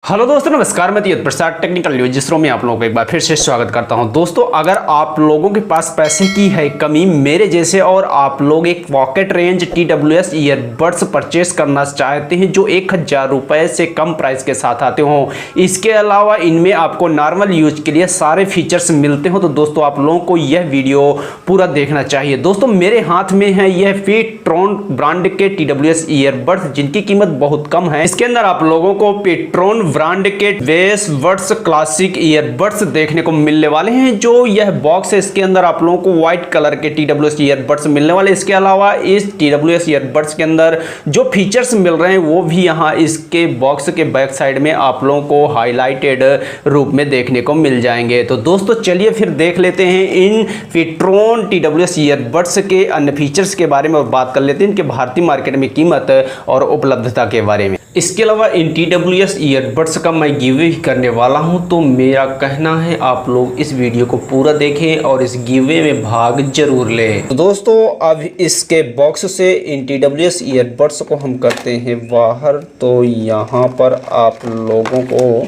Hello दोस्तों, नमस्कार। मैं प्रसाद टेक्निकल न्यूज़ में आप लोगों को एक बार फिर से स्वागत करता हूं। दोस्तों, अगर आप लोगों के पास पैसे की है कमी मेरे जैसे और आप लोग एक pocket range TWS earbuds purchase करना चाहते हैं जो 1000 रुपये से कम प्राइस के साथ आते हो, इसके अलावा इनमें आपको नॉर्मल यूज के लिए सारे फीचर्स मिलते हो, तो दोस्तों आप लोगों को यह वीडियो पूरा देखना चाहिए। दोस्तों, मेरे हाथ में है यह pTron ब्रांड के TWS ईयरबड्स जिनकी कीमत बहुत कम है। इसके अंदर आप लोगों को pTron ब्रांड के Bassbuds क्लासिक ईयरबड्स देखने को मिलने वाले हैं। जो यह बॉक्स है इसके अंदर आप लोगों को व्हाइट कलर के TWS ईयरबड्स मिलने वाले। इसके अलावा इस TWS ईयरबड्स के अंदर जो फीचर्स मिल रहे हैं वो भी यहाँ इसके बॉक्स के बैक साइड में आप लोगों को हाईलाइटेड रूप में देखने को मिल जाएंगे। तो दोस्तों चलिए फिर देख लेते हैं इन pTron TWS ईयरबड्स के अन्य फीचर्स के बारे में और बात कर लेते हैं इनके भारतीय मार्केट में कीमत और उपलब्धता के बारे में। इसके अलावा इन TWS ईयरबड्स का मैं गिवे करने वाला हूं, तो मेरा कहना है आप लोग इस वीडियो को पूरा देखें और इस गिवे में भाग जरूर लें। तो दोस्तों अब इसके बॉक्स से इन TWS ईयरबड्स को हम करते हैं बाहर। तो यहाँ पर आप लोगों को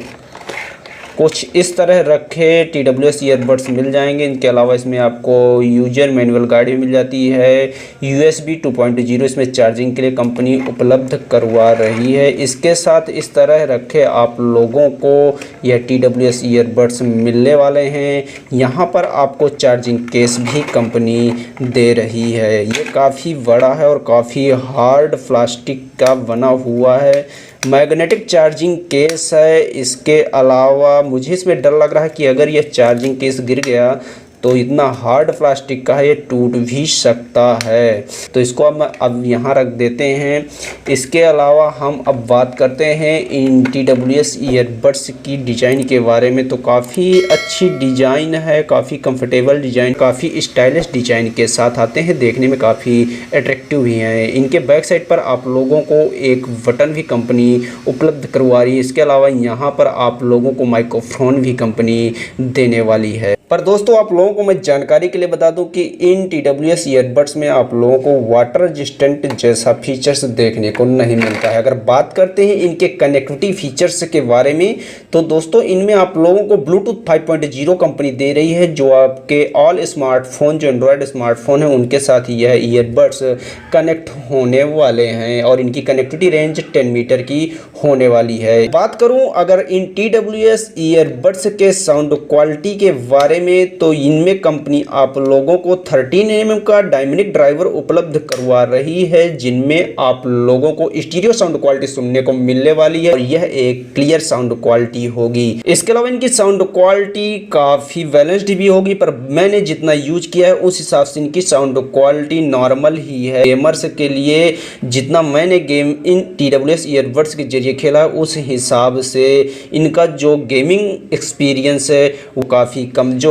कुछ इस तरह रखे TWS ईयरबड्स मिल जाएंगे। इनके अलावा इसमें आपको यूजर मैनुअल गाइड भी मिल जाती है। USB 2.0 इसमें चार्जिंग के लिए कंपनी उपलब्ध करवा रही है। इसके साथ इस तरह रखे आप लोगों को यह TWS ईयरबड्स मिलने वाले हैं। यहाँ पर आपको चार्जिंग केस भी कंपनी दे रही है। ये काफ़ी बड़ा है और काफ़ी हार्ड प्लास्टिक का बना हुआ है। मैग्नेटिक चार्जिंग केस है। इसके अलावा मुझे इसमें डर लग रहा है कि अगर यह चार्जिंग केस गिर गया तो इतना हार्ड प्लास्टिक का है, ये टूट भी सकता है। तो इसको अब यहाँ रख देते हैं। इसके अलावा हम अब बात करते हैं इन TWS ईयरबड्स की डिज़ाइन के बारे में। तो काफ़ी अच्छी डिज़ाइन है, काफ़ी कंफर्टेबल डिज़ाइन, काफ़ी स्टाइलिश डिज़ाइन के साथ आते हैं, देखने में काफ़ी अट्रैक्टिव भी हैं। इनके बैक साइड पर आप लोगों को एक बटन भी कंपनी उपलब्ध करवा रही है। इसके अलावा यहाँ पर आप लोगों को माइक्रोफोन भी कंपनी देने वाली है। पर दोस्तों आप लोगों को मैं जानकारी के लिए बता दूं कि इन TWS ईयरबड्स में आप लोगों को वाटर रेजिस्टेंट जैसा फीचर्स देखने को नहीं मिलता है। अगर बात करते हैं इनके कनेक्टिविटी फीचर्स के बारे में, तो दोस्तों इनमें आप लोगों को ब्लूटूथ 5.0 कंपनी दे रही है, जो आपके ऑल स्मार्टफोन जो एंड्रॉयड स्मार्टफोन है उनके साथ यह ईयरबड्स कनेक्ट होने वाले हैं और इनकी कनेक्टिविटी रेंज 10 मीटर की होने वाली है। बात करूँ अगर इन TWS ईयरबड्स के साउंड क्वालिटी के बारे में, तो इनमें कंपनी आप लोगों को 13 mm का डायनामिक ड्राइवर उपलब्ध करवा रही है, जिनमें आप लोगों को स्टीरियो साउंड क्वालिटी सुनने को मिलने वाली है और यह एक क्लियर साउंड क्वालिटी होगी। इसके अलावा इनकी साउंड क्वालिटी काफी बैलेंस्ड भी होगी, पर मैंने जितना यूज किया है उस हिसाब से इनकी साउंड क्वालिटी नॉर्मल ही है। गेमर्स के लिए जितना मैंने गेम इन TWS ईयरबड्स के जरिए खेला है उस हिसाब से इनका जो गेमिंग एक्सपीरियंस है वो काफी कमजोर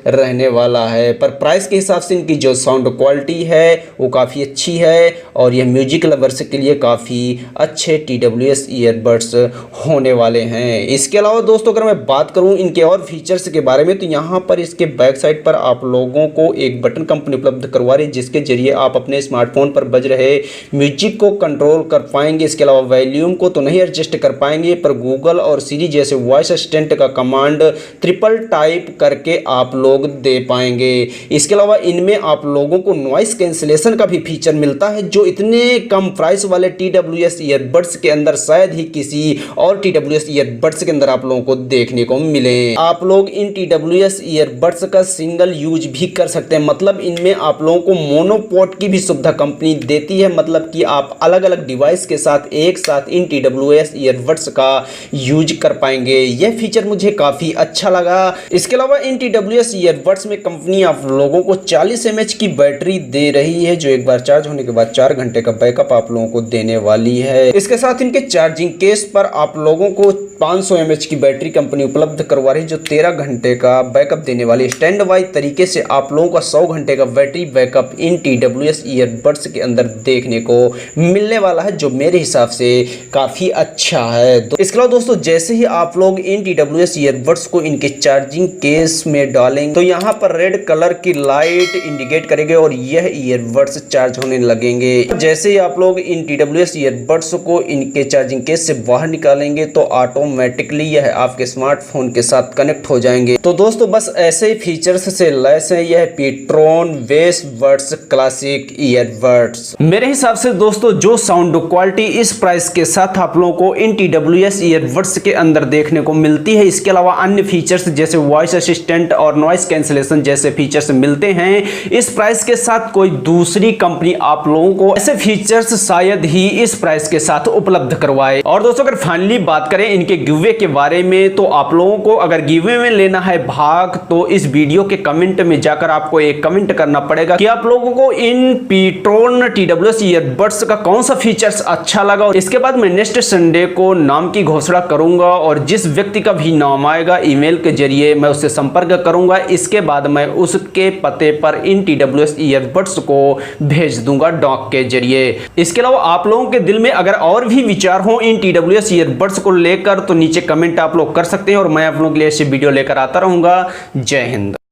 रहने वाला है। पर प्राइस के हिसाब से इनकी जो साउंड क्वालिटी है वो काफ़ी अच्छी है और यह म्यूजिक लवर्स के लिए काफ़ी अच्छे TWS ईयरबड्स होने वाले हैं। इसके अलावा दोस्तों अगर मैं बात करूं इनके और फीचर्स के बारे में, तो यहाँ पर इसके बैक साइड पर आप लोगों को एक बटन कंपनी उपलब्ध करवा रही है, जिसके जरिए आप अपने स्मार्टफोन पर बज रहे म्यूजिक को कंट्रोल कर पाएंगे। इसके अलावा वॉल्यूम को तो नहीं एडजस्ट कर पाएंगे, पर गूगल और सीरी जैसे वॉइस असिस्टेंट का कमांड ट्रिपल टाइप करके आप लोग दे पाएंगे। इसके अलावा इनमें आप लोगों को नॉइस कैंसलेशन का भी फीचर मिलता है, जो इतने कम प्राइस वाले TWS ईयरबड्स के अंदर शायद ही किसी और TWS ईयरबड्स के अंदर आप लोगों को देखने को मिले। आप लोग इन TWS ईयरबड्स का सिंगल यूज भी कर सकते हैं, मतलब इनमें आप लोगों को मोनोपोर्ट की भी सुविधा कंपनी देती है, मतलब कि आप अलग अलग डिवाइस के साथ एक साथ इन TWS ईयरबड्स का यूज कर पाएंगे। यह फीचर मुझे काफी अच्छा लगा। इसके अलावा इन TWS ईयरबड्स में कंपनी आप लोगों को 40 mAh की बैटरी दे रही है, जो एक बार चार्ज होने के बाद 4 घंटे का बैकअप आप लोगों को देने वाली है। इसके साथ इनके चार्जिंग केस पर आप लोगों को 500 mAh की बैटरी कंपनी उपलब्ध करवा रही है, जो 13 घंटे का बैकअप देने वाली है। स्टैंड बाई तरीके से आप लोगों का 100 घंटे का बैटरी बैकअप इन TWS ईयरबड्स के अंदर देखने को मिलने वाला है, जो मेरे हिसाब से काफी अच्छा है। तो इसके अलावा दोस्तों जैसे ही आप लोग इन TWS ईयरबड्स को इनके चार्जिंग केस में डालेंगे तो यहाँ यहाँ पर रेड कलर की लाइट इंडिकेट करेंगे और यह ईयरबड्स चार्ज होने लगेंगे। जैसे ही आप लोग इन TWS ईयरबड्स को इनके चार्जिंग केस से बाहर निकालेंगे तो ऑटोमेटिकली यह आपके स्मार्टफोन के साथ कनेक्ट हो जाएंगे। तो दोस्तों बस ऐसे ही फीचर्स से लैस है यह pTron BassBuds क्लासिक ईयरबड्स। मेरे हिसाब से दोस्तों जो साउंड क्वालिटी इस प्राइस के साथ आप लोगों को इन TWS ईयरबड्स के अंदर देखने को मिलती है, इसके अलावा अन्य फीचर्स जैसे वॉइस असिस्टेंट और नॉइस कैंसलेशन जैसे फीचर्स मिलते हैं, इस प्राइस के साथ कोई दूसरी कंपनी आप लोगों को ऐसे फीचर्स शायद ही इस प्राइस के साथ उपलब्ध करवाए। और दोस्तों अगर फाइनली बात करें इनके गिववे के बारे में, तो आप लोगों को अगर गिववे में लेना है भाग तो इस वीडियो के कमेंट में जाकर आपको एक कमेंट करना पड़ेगा कि आप लोगों को इन pTron TWS ईयरबड्स का कौन सा फीचर्स अच्छा लगा। और इसके बाद मैं नेक्स्ट संडे को नाम की घोषणा करूंगा और जिस व्यक्ति का भी नाम आएगा ईमेल के जरिए मैं उससे संपर्क करूंगा। इसके बाद मैं उसके पते पर इन TWS ईयरबड्स को भेज दूंगा डाक के जरिए। इसके अलावा आप लोगों के दिल में अगर और भी विचार हो इन TWS ईयरबड्स को लेकर तो नीचे कमेंट आप लोग कर सकते हैं और मैं आप लोगों के लिए ऐसे वीडियो लेकर आता रहूंगा। जय हिंद।